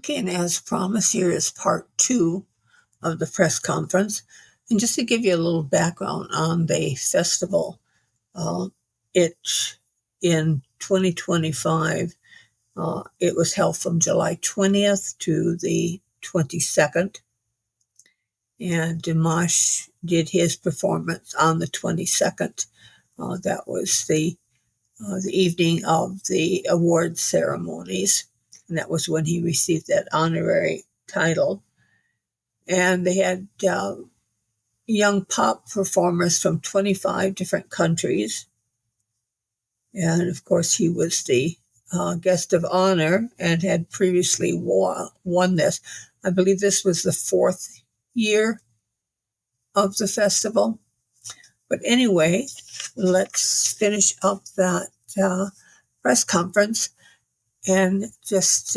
Okay, and as promised, here is part 2 of the press conference. And just to give you a little background on the festival, it in 2025, it was held from July 20th to the 22nd. And Dimash did his performance on the 22nd. That was the evening of the award ceremonies. And that was when he received that honorary title. And they had young pop performers from 25 different countries. And of course, he was the guest of honor and had previously won this. I believe this was the 4th year of the festival. But anyway, let's finish up that press conference. And just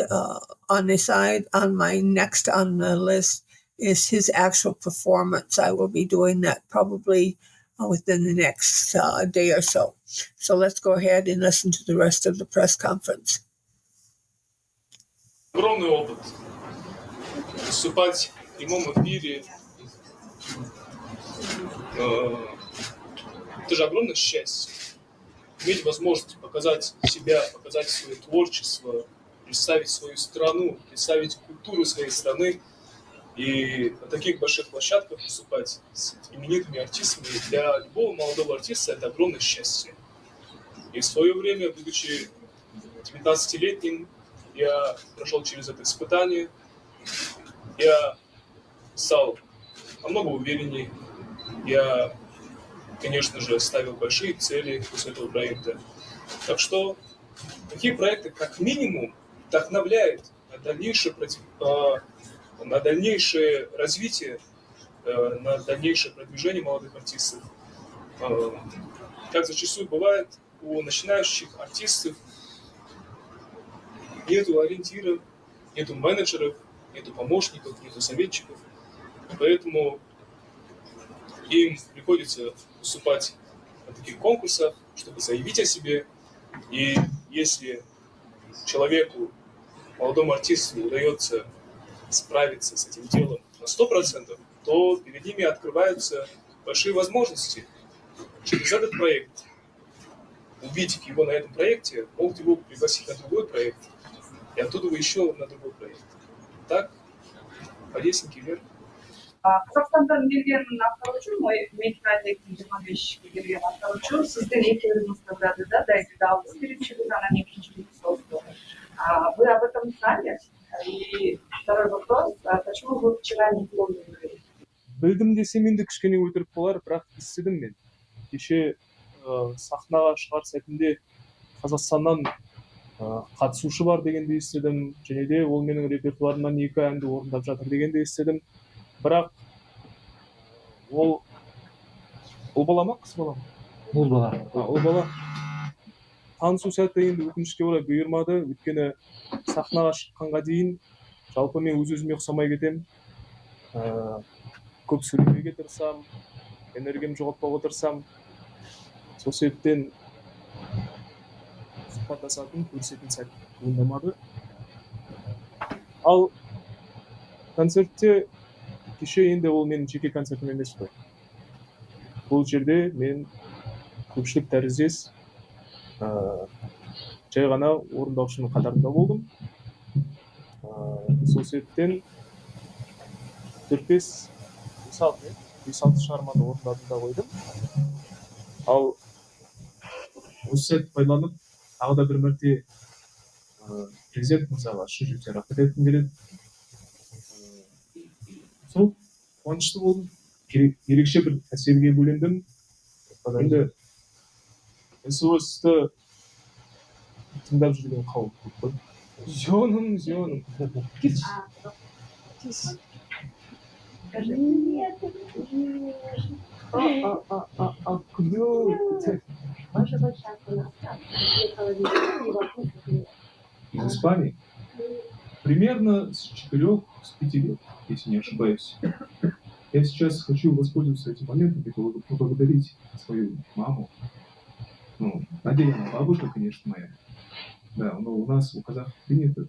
on the side, on my next on the list is his actual performance. I will be doing that probably within the next day or so. So let's go ahead and listen to the rest of the press conference. Огромный опыт. Выступать в прямом эфире. Это же огромное счастье. Иметь возможность показать себя, показать свое творчество, представить свою страну, представить культуру своей страны. И на таких больших площадках выступать с именитыми артистами для любого молодого артиста это огромное счастье. И в свое время, будучи 19-летним, я прошел через это испытание. Я стал намного увереннее. Я, конечно же, ставил большие цели после этого проекта. Так что такие проекты, как минимум, вдохновляют на дальнейшее развитие, на дальнейшее продвижение молодых артистов. Как зачастую бывает, у начинающих артистов нету ориентиров, нету менеджеров, нету помощников, нету советчиков. Поэтому им приходится выступать на таких конкурсах, чтобы заявить о себе. И если человеку, молодому артисту, удается справиться с этим делом на 100%, то перед ними открываются большие возможности. Через этот проект, увидев его на этом проекте, могут его пригласить на другой проект, и оттуда еще на другой проект. Так, по лестнике вверх. Қазақстандан келген атқарушы, медикальный 25 келген атқарушы, сіздің екеуіңіз награды да, дайды алды, бірінші біз ана екінші созды. Вы об этом знали? И второй вопрос, почему вы вчера не помнили? Білдім десем енді кішкене өтірік болар, бірақ естідім мен. Кеше сахнаға шығар сәтінде Қазақстаннан қатысушы бар дегенді естідім, және де ол менің репертуарымнан 2 әнді орындап жатыр дегенді естідім. Бірақ ол бала ма, қыз бала ма? Ол бала. Ол бала. Танысу сәтті енді өкінішке орай бұйырмады, өйткені сахнаға шыққанға дейін жалпы мен өз-өзіме ұқсамай кетем. Көп сөйлемеуге тырысам, энергиямды жоғалтпауға тырысам. Сол себептен сұхбаттасатын, көрісетін сәт туындамады. Ал концертте кеше енді ол менің жеке концертім емес қой. Бұл жерде мен көпшілік тәріздес жай ғана орындаушының қатарында болдым. Сол себептен 4-5 шығарманы орындадым да қойдым. Ал осы сәтті пайдаланып, тағы да бір мәрте президент мырзаға шын жүректен рахмет айтқым келеді. Сол қуанышты болдым. Ерекше бір әсерге бөлендім. Енді SOS-ті тыңдап жүрген қауым көп қой. Зионым. Кетші. Скажи. Куда? Ваша площадка у нас там. Из Испании? Примерно с 4-5 лет, если не ошибаюсь. Я сейчас хочу воспользоваться этим моментом и поблагодарить свою маму. Надя, бабушка, конечно, моя. Да, но у нас, у казахов принято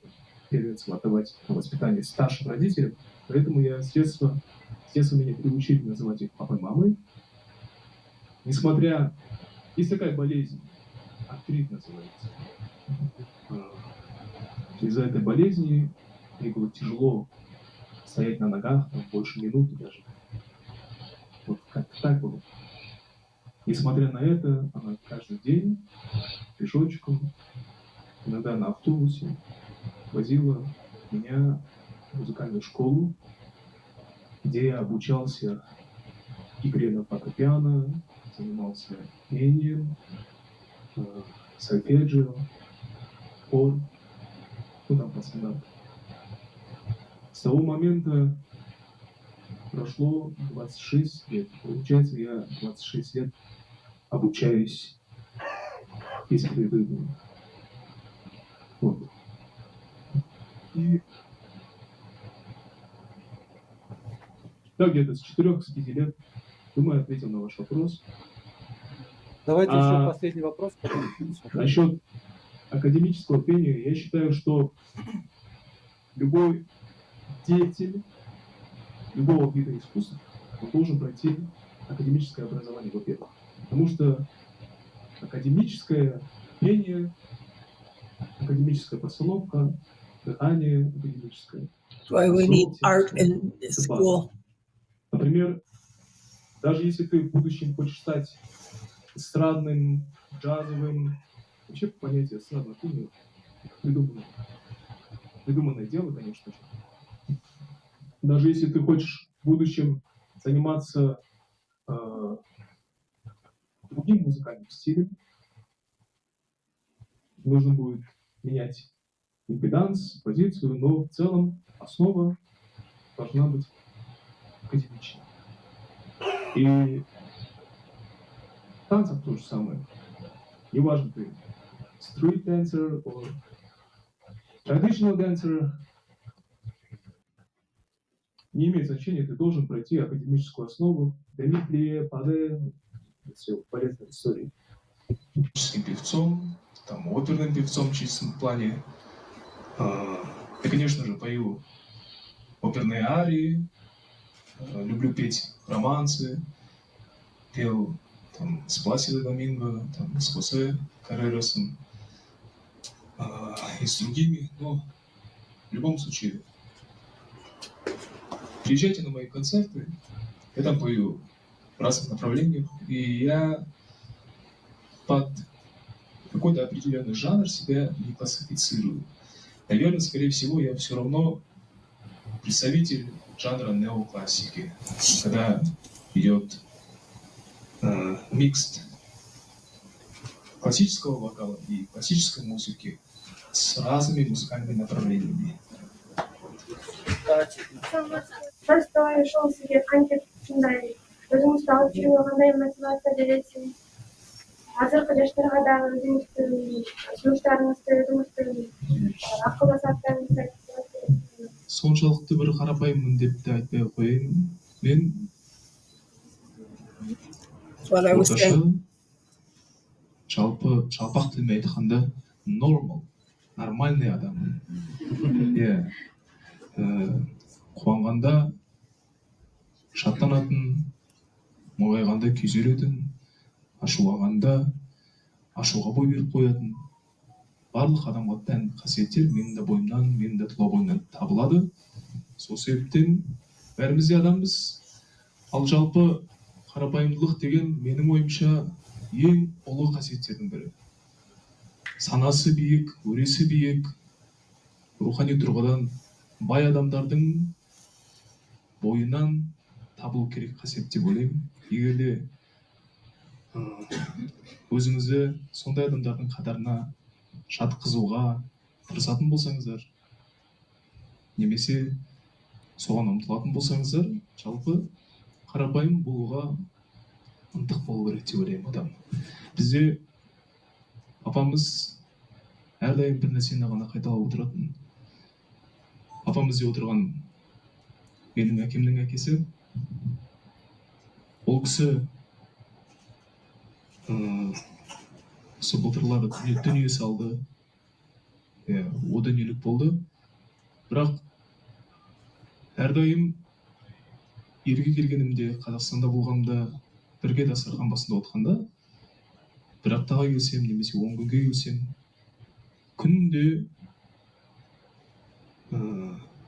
первенцем отдавать воспитание старшим родителям, поэтому я с детства меня приучили называть их папой и мамой. Несмотря... Есть такая болезнь, артрит называется. Из-за этой болезни мне было тяжело стоять на ногах, там, больше минуты даже. Вот как-то так было. Несмотря на это, она каждый день пешочком, иногда на автобусе, возила меня в музыкальную школу, где я обучался игре на фортепиано, занимался пением, сольфеджио, хор, ну там пацанат. С того момента прошло 26 лет. Получается, я 26 лет обучаюсь беспрерывно. Вот. И да, где-то с 4-5 лет, думаю, ответил на ваш вопрос. Давайте еще последний вопрос. Насчет академического пения, я считаю, что любой деятель любого вида искусства он должен пройти академическое образование, во-первых. Потому что академическое пение, академическая постановка, дыхание академическое. That's why we need Слово art академическое. in Это school. база. Например, даже если ты в будущем хочешь стать эстрадным, джазовым, вообще понятие эстрадного пения придуманное дело, конечно же. Даже если ты хочешь в будущем заниматься другим музыкальным стилем, нужно будет менять импеданс, позицию, но в целом основа должна быть академичной. И в танцах то же самое. Неважно, ты street dancer or traditional dancer, не имеет значения, ты должен пройти академическую основу, Демитле, Паде, все полезные истории. Певцом, там, оперным певцом в чистом плане. Я, конечно же, пою оперные арии, люблю петь романсы, пел там, с Пласидо Доминго, там, с Хосе Каррерасом и с другими, но в любом случае приезжайте на мои концерты, я там пою в разных направлениях, и я под какой-то определенный жанр себя не классифицирую. Наверное, скорее всего, я все равно представитель жанра неоклассики, когда идет микс классического вокала и классической музыки с разными музыкальными направлениями. Толстой ушел себе антифинальный. Өзіңіз алып жүруге қандай мотивация бересіз? Қазіргі жастарға да өзіңіздің жұмыстарыңызды өзіңіздің ақылдасаттарыңызды айтып. Соншалықты бір қарапайыммын деп те айтпай ақ қояйын. Мен What I was орташа, saying. жалпақ тілмен айтқанда normal, нормальный адаммын. Иә. Қуанғанда шаттанатын, молайғанда күйзелетін, ашуланғанда ашуға бой беріп қоятын. Барлық адамға тән қасиеттер менің де бойымнан, менің де тұла бойымнан табылады. Сол себептен бәріміз де адамбыз. Ал жалпы қарапайымдылық деген менің ойымша ең ұлы қасиеттердің бірі. Санасы биік, өресі биік, рухани тұрғыдан бай адамдардың бойынан табылу керек қасиет деп ойлаймын. Егер де өзіңізді сондай адамдардың қатарына жатқызуға тырысатын болсаңыздар, немесе соған ұмтылатын болсаңыздар, жалпы қарапайым болуға ынтық болу керек деп ойлаймын адам. Бізде апамыз әрдайым бір нәрсені ғана қайталап отыратын. Апамызде отырған менің әкемнің әкесі, ол кісі осы былтырлары дүние салды. О дүниелік болды. бірақ әрдайым елге келгенімде, Қазақстанда болғанда, бірге дастархан басында отырғанда, бір аптаға келсем немесе 10 күнге келсем, күнде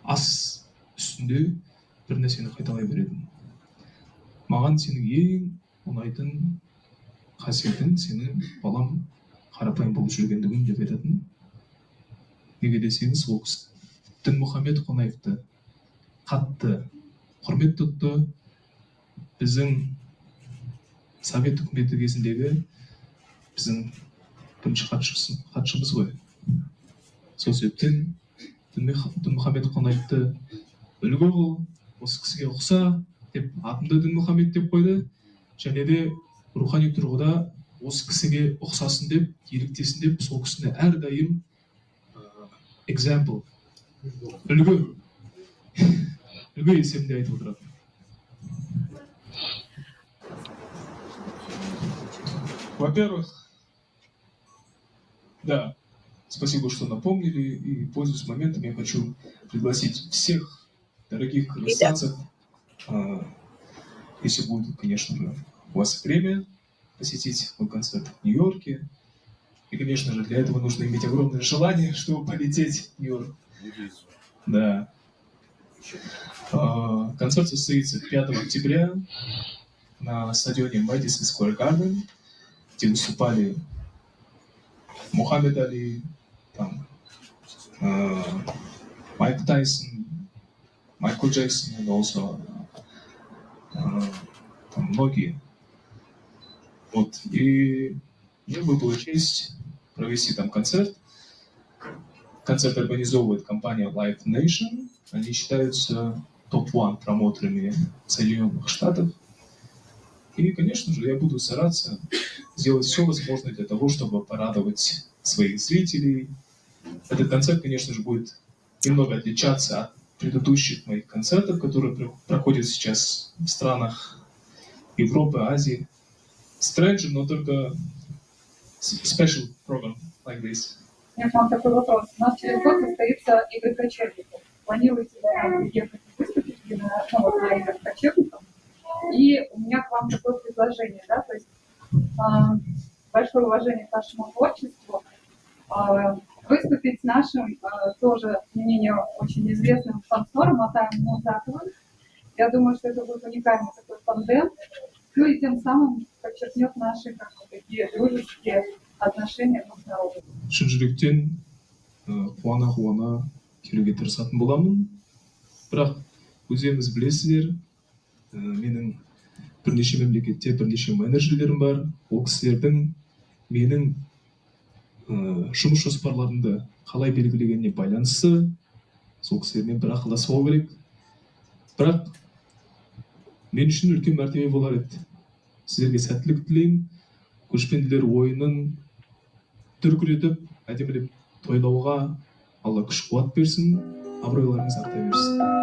ас үстінде бір нәрсені қайталай беретін. Маған сенің ең ұнайтын қасиетің сенің балам қарапайым болып жүргендігің деп айтатын. Неге десеңіз, ол кісі Дінмұхамед Қонаевты қатты құрмет тұтты. Біздің Совет үкіметі кезіндегі біздің бірінші хатшымыз ғой. Сол себептен Дінмұхамед Қонаевты үлгі қыл, осы кісіге ұқса деп атымды Дінмұхамед деп қойды. Және де рухани тұрғыда осы кісіге ұқсасын деп, еліктесін деп, сол кісіні әрдайым example, үлгі есебінде айтып отырады. Во-первых, да, спасибо, что напомнили, и, пользуясь моментом, я хочу пригласить всех дорогих казахстанцев, если будет, конечно же, у вас время, посетить мой концерт в Нью-Йорке. И, конечно же, для этого нужно иметь огромное желание, чтобы полететь в Нью-Йорк. Да. Концерт состоится 5 октября на стадионе Madison Square Garden, где выступали Мухаммед Али, там, Майк Тайсон, Майкл Джексон, и also, там многие. Вот. И мне выпала честь провести там концерт. Концерт организовывает компания Live Nation. Они считаются топ-1 промоутерами Соединенных Штатов. И, конечно же, я буду стараться сделать все возможное для того, чтобы порадовать своих зрителей. Этот концерт, конечно же, будет немного отличаться от предыдущих моих концертов, которые проходят сейчас в странах Европы, Азии. Strange, но только special program like this. У меня к вам такой вопрос. У нас через год состоится игры кочевников. Планируете ли ехать и выступить на играх кочевников? И у меня к вам такое предложение, да, то есть большое уважение к нашему творчеству, выступить с нашим тоже, мнению, очень известным танцором Атаем Музаковым. Я думаю, что это будет уникальный такой тандем, ну и тем самым подчеркнет наши такие дружеские отношения двух народов. Шын жүректен қуана келуге тырысатын боламын. Бірақ өздеріңіз білесіздер, менің бірнеше мемлекетте бірнеше менеджерлерім бар. Ол кісілердің менің жұмыс жоспарларымды қалай белгілегеніне байланысты, сол кісілермен бір ақылдасу керек. Бірақ мен үшін үлкен мәртебе болар еді. Сіздерге сәттілік тілеймін. Көшпенділер ойынын дүркіретіп, әдемілеп тойлауға Алла күш қуат берсін, абыройларыңыз арта берсін.